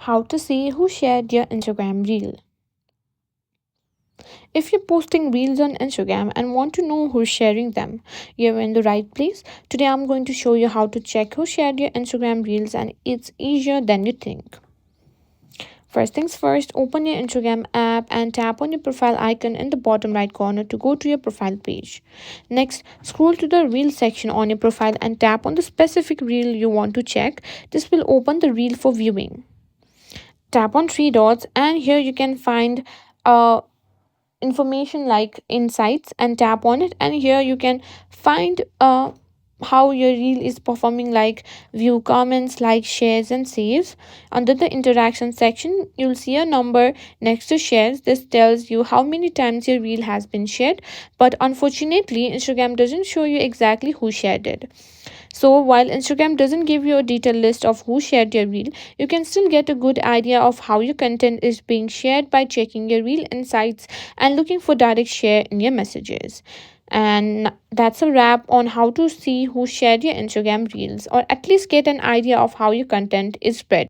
How to see who shared your Instagram reel. If you're posting reels on Instagram and want to know who's sharing them, you're in the right place. Today I'm going to show you how to check who shared your Instagram reels, and it's easier than you think. First things first, open your Instagram app and tap on your profile icon in the bottom right corner to go to your profile page. Next, scroll to the reel section on your profile and tap on the specific reel you want to check. This will open the reel for viewing. Tap on three dots and here you can find information like insights, and tap on it, and here you can find how your reel is performing, like view comments, like shares and saves. Under the interaction section you'll see a number next to shares. This tells you how many times your reel has been shared, but unfortunately Instagram doesn't show you exactly who shared it. So while Instagram doesn't give you a detailed list of who shared your reel, you can still get a good idea of how your content is being shared by checking your reel insights and looking for direct share in your messages. And that's a wrap on how to see who shared your Instagram reels, or at least get an idea of how your content is spread.